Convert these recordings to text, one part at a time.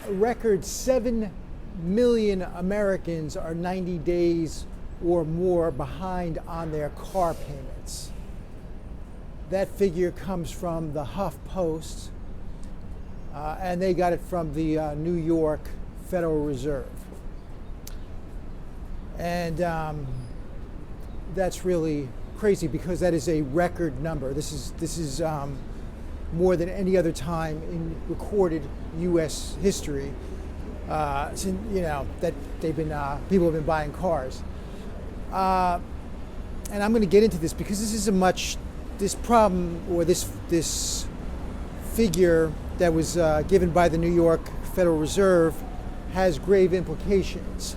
A record 7 million Americans are 90 days or more behind on their car payments. That figure comes from the HuffPost, and they got it from the New York Federal Reserve. And that's really crazy because that is a record number. This is more than any other time in recorded U.S. history. Since, that people have been buying cars. And I'm going to get into this because this problem or this figure that was given by the New York Federal Reserve has grave implications.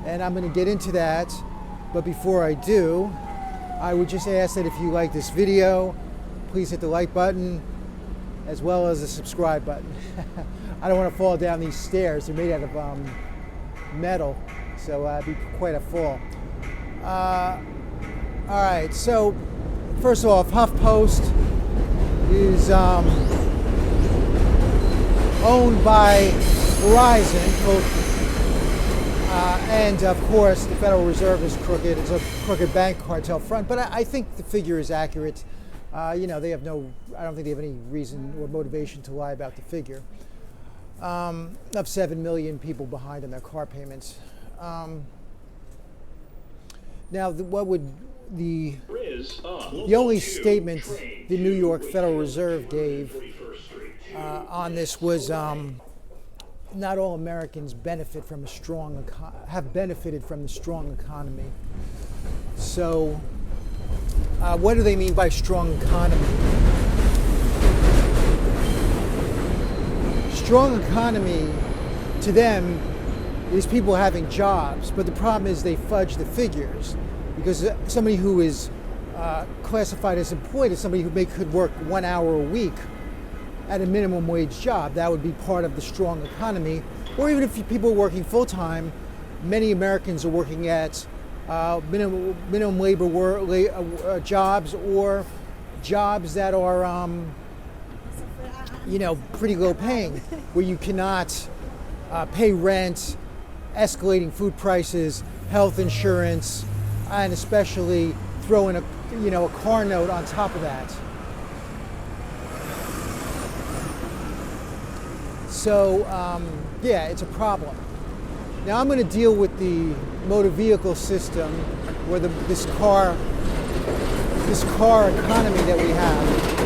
And I'm going to get into that, but before I do, I would just ask that if you like this video, please hit the like button as well as the subscribe button. I don't want to fall down these stairs. They're made out of metal, so it'd be quite a fall. All right, so first off, HuffPost is owned by Verizon, and of course the Federal Reserve is crooked. It's a crooked bank cartel front, but I think the figure is accurate. I don't think they have any reason or motivation to lie about the figure. Of 7 million people behind on their car payments. Now, the only statement the New York Federal Reserve gave on this was not all Americans have benefited from the strong economy. So, what do they mean by strong economy? Strong economy to them is people having jobs, but the problem is they fudge the figures because somebody who is classified as employed is somebody who could work 1 hour a week at a minimum wage job. That would be part of the strong economy. Or even if people are working full time, many Americans are working at minimum labor jobs or jobs that are pretty low paying, where you cannot pay rent, escalating food prices, health insurance, and especially throw in a car note on top of that. So it's a problem. Now I'm going to deal with the motor vehicle system, where this car economy that we have.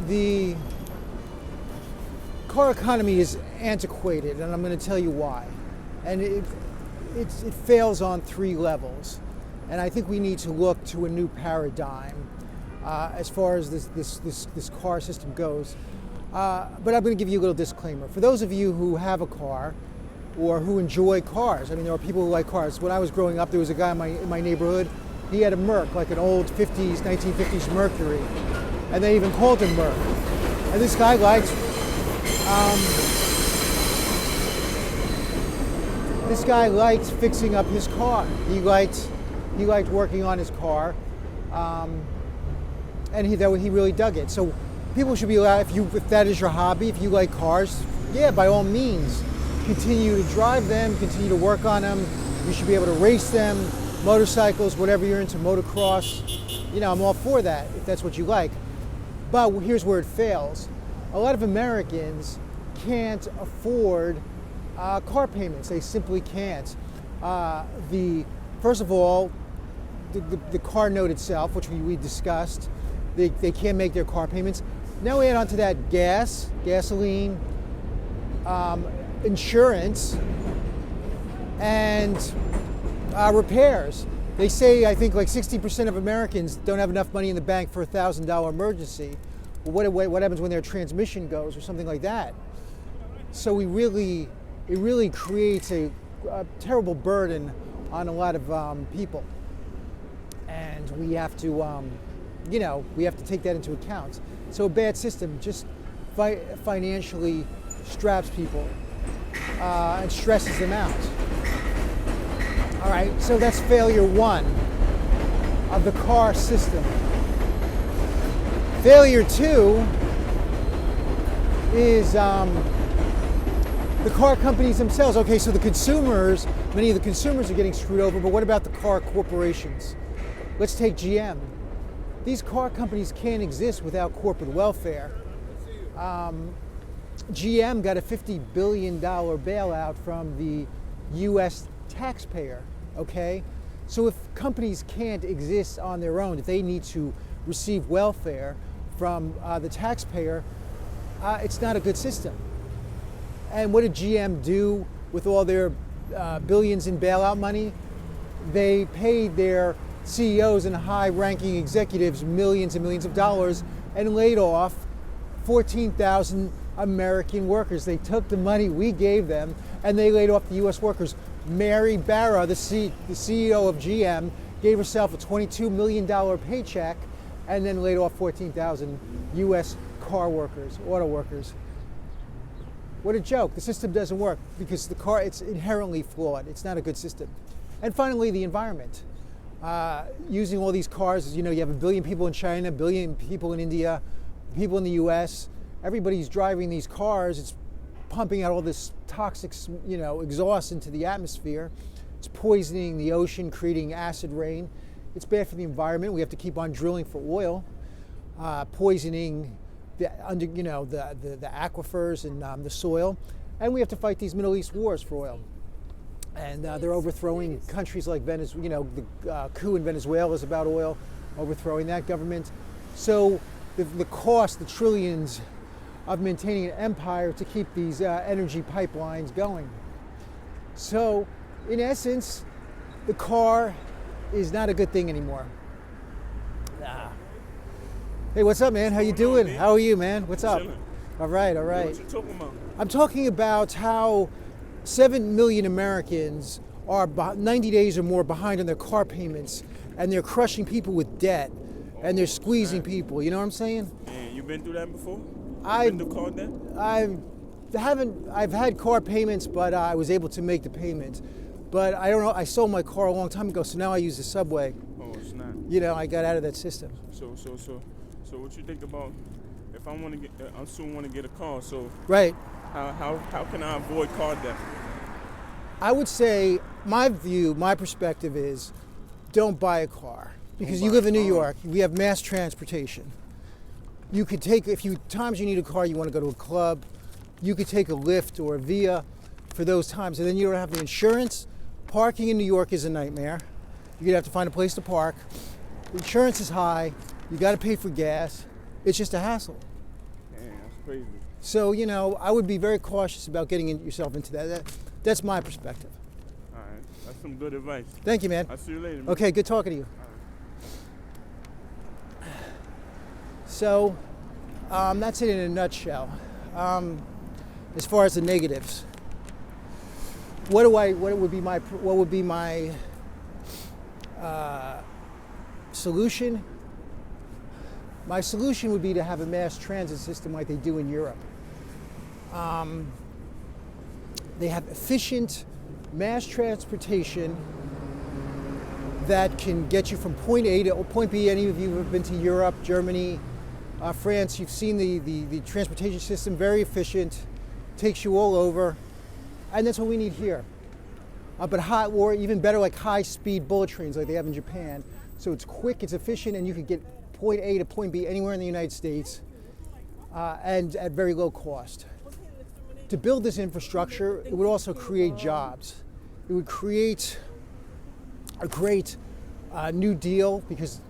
The car economy is antiquated, and I'm going to tell you why. And it fails on 3 levels. And I think we need to look to a new paradigm as far as this car system goes. But I'm going to give you a little disclaimer. For those of you who have a car or who enjoy cars, there are people who like cars. When I was growing up, there was a guy in my neighborhood. He had a Merc, like an old 1950s Mercury. And they even called him Merc. And this guy liked fixing up his car. He liked working on his car, and he really dug it. So people should be allowed, if that is your hobby, if you like cars, by all means, continue to drive them, continue to work on them. You should be able to race them, motorcycles, whatever you're into, motocross. I'm all for that if that's what you like. But here's where it fails. A lot of Americans can't afford car payments. They simply can't. First of all, the car note itself, which we discussed, they can't make their car payments. Now we add on to that gasoline, insurance, and repairs. They say, I think, like 60% of Americans don't have enough money in the bank for a $1,000 emergency. Well, what happens when their transmission goes or something like that? So it really creates a terrible burden on a lot of people, and we have to, we have to take that into account. So a bad system just financially straps people and stresses them out. right, so that's failure one of the car system. Failure two is the car companies themselves. Okay, so the consumers, many of the consumers are getting screwed over, but what about the car corporations? Let's take GM. These car companies can't exist without corporate welfare. GM got a $50 billion bailout from the US taxpayer, okay? So if companies can't exist on their own, if they need to receive welfare from the taxpayer, it's not a good system. And what did GM do with all their billions in bailout money? They paid their CEOs and high-ranking executives millions and millions of dollars and laid off 14,000 American workers. They took the money we gave them and they laid off the US workers. Mary Barra, the CEO of GM, gave herself a $22 million paycheck and then laid off 14,000 US car workers, auto workers. What a joke. The system doesn't work because the car, it's inherently flawed. It's not a good system. And finally, the environment. Using all these cars, you know, you have 1 billion people in China, 1 billion people in India, people in the US. Everybody's driving these cars. It's pumping out all this toxic, you know, exhaust into the atmosphere. It's poisoning the ocean, creating acid rain. It's bad for the environment. We have to keep on drilling for oil, poisoning the aquifers and the soil, and we have to fight these Middle East wars for oil. And they're overthrowing countries like Venezuela. You know, the coup in Venezuela is about oil, overthrowing that government. So the cost, the trillions of maintaining an empire to keep these energy pipelines going. So, in essence, the car is not a good thing anymore. Hey, what's up, man? How you doing? How are you, man? What's up? All right, all right. What you talking about? I'm talking about how 7 million Americans are 90 days or more behind on their car payments, and they're crushing people with debt, and they're squeezing people. You know what I'm saying? And you've been through that before? I've been through car debt? I've had car payments, but I was able to make the payment. But I don't know, I sold my car a long time ago, so now I use the subway. Oh, it's not. You know, I got out of that system. So what you think about if I want to get, I soon want to get a car, so Right. how can I avoid car debt? I would say my view, my perspective is don't buy a car. Because you live in New York, we have mass transportation. You could take, times you need a car, you want to go to a club, you could take a Lyft or a Via for those times, and then you don't have the insurance. Parking in New York is a nightmare. You're gonna have to find a place to park. Insurance is high, you gotta pay for gas. It's just a hassle. Man, that's crazy. So, you know, I would be very cautious about getting yourself into that. That's my perspective. All right, that's some good advice. Thank you, man. I'll see you later, man. Okay, good talking to you. So, that's it in a nutshell. As far as the negatives, what would be my solution? My solution would be to have a mass transit system like they do in Europe. They have efficient mass transportation that can get you from point A to point B. Any of you who have been to Europe, Germany, France, you've seen the transportation system, very efficient, takes you all over, and that's what we need here. Or even better, like high-speed bullet trains like they have in Japan. So it's quick, it's efficient, and you can get point A to point B anywhere in the United States, and at very low cost. To build this infrastructure, it would also create jobs. It would create a great New Deal, because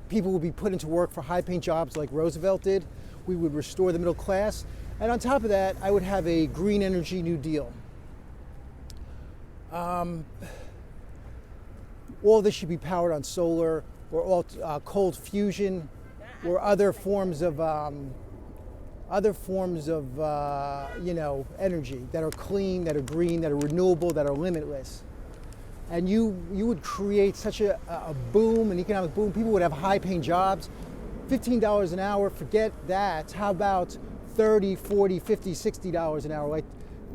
people would be put into work for high-paying jobs like Roosevelt did. We would restore the middle class. And on top of that, I would have a green energy New Deal. All this should be powered on solar or cold fusion or other forms of energy that are clean, that are green, that are renewable, that are limitless. And you would create such a boom, an economic boom. People would have high-paying jobs. $15 an hour, forget that. How about $30, $40, $50, $60 an hour? Like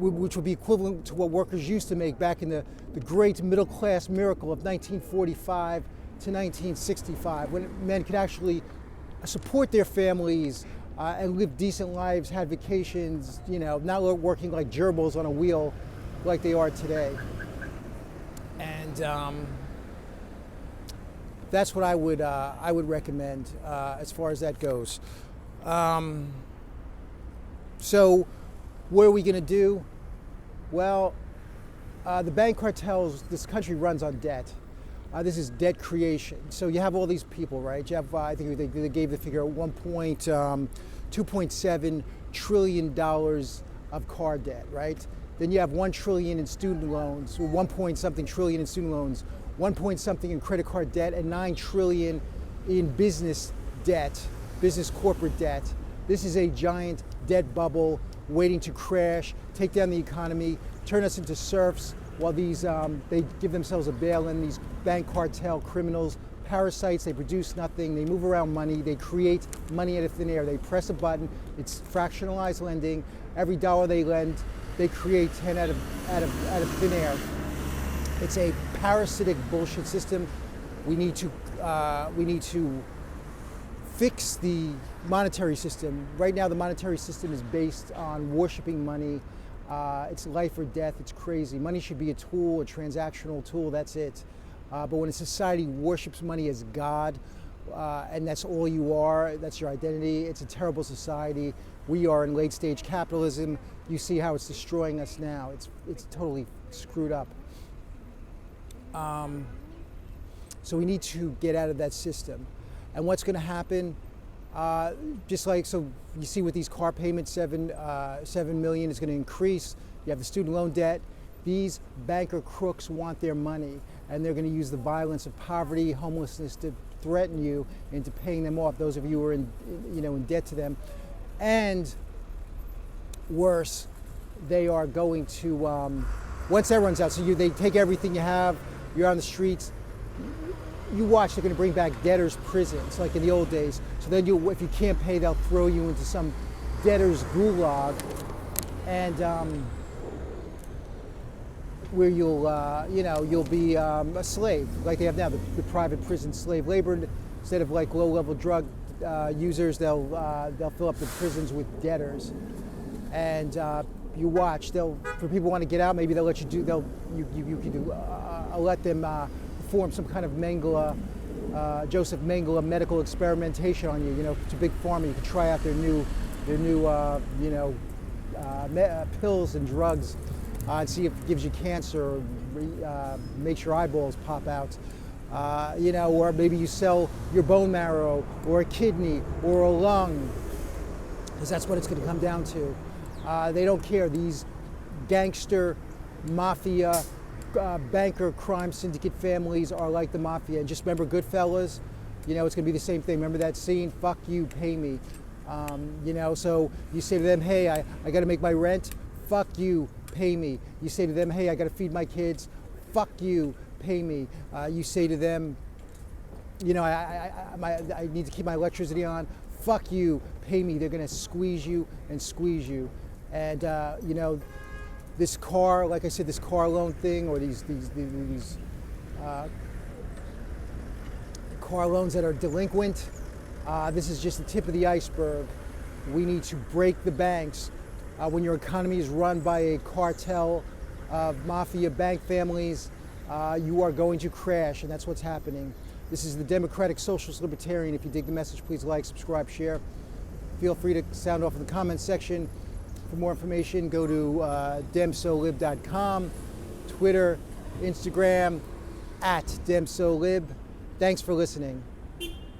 which would be equivalent to what workers used to make back in the great middle class miracle of 1945 to 1965, when men could actually support their families and live decent lives, had vacations, not working like gerbils on a wheel like they are today. And that's what I would recommend as far as that goes. So what are we going to do? Well, the bank cartels, this country runs on debt. This is debt creation. So you have all these people, right? You have, I think they gave the figure $2.7 trillion of car debt, right? Then you have 1 trillion in student loans, or 1 point something trillion in student loans, 1 point something in credit card debt, and 9 trillion in business debt, business corporate debt. This is a giant debt bubble waiting to crash, take down the economy, turn us into serfs, while these, they give themselves a bail-in, these bank cartel criminals, parasites. They produce nothing, they move around money, they create money out of thin air. They press a button, it's fractionalized lending. Every dollar they lend, they create 10 out of thin air. It's a parasitic bullshit system. We need to fix the monetary system. Right now the monetary system is based on worshiping money. It's life or death, it's crazy. Money should be a tool, a transactional tool, that's it. But when a society worships money as God, and that's all you are, that's your identity, it's a terrible society. We are in late stage capitalism. You see how it's destroying us now. It's totally screwed up. So we need to get out of that system. And what's going to happen? Just like, so you see with these car payments, 7 million is going to increase. You have the student loan debt. These banker crooks want their money, and they're going to use the violence of poverty, homelessness to threaten you into paying them off. Those of you who are in debt to them, and worse, they are going to once that runs out. So they take everything you have. You're on the streets. You watch, they're going to bring back debtors' prisons, like in the old days. So then if you can't pay, they'll throw you into some debtor's gulag, and where you'll be a slave, like they have now, the private prison slave labor. Instead of like low-level drug users, they'll fill up the prisons with debtors. And you watch, for people who want to get out, maybe they'll let you do, you can do, let them perform some kind of Joseph Mengele medical experimentation on you. To Big Pharma, you can try out their new pills and drugs and see if it gives you cancer, or makes your eyeballs pop out. Or maybe you sell your bone marrow or a kidney or a lung, because that's what it's going to come down to. They don't care. These gangster, mafia, banker, crime syndicate families are like the mafia. And just remember Goodfellas, it's going to be the same thing. Remember that scene? Fuck you, pay me. So you say to them, hey, I got to make my rent. Fuck you, pay me. You say to them, hey, I got to feed my kids. Fuck you, pay me. You say to them, I need to keep my electricity on. Fuck you, pay me. They're going to squeeze you and squeeze you. And this car, like I said, this car loan thing, or these car loans that are delinquent, this is just the tip of the iceberg. We need to break the banks. When your economy is run by a cartel of mafia bank families, you are going to crash, and that's what's happening. This is the Democratic Socialist Libertarian. If you dig the message, please like, subscribe, share. Feel free to sound off in the comments section. For more information, go to demsolib.com, Twitter, Instagram, @demsolib. Thanks for listening.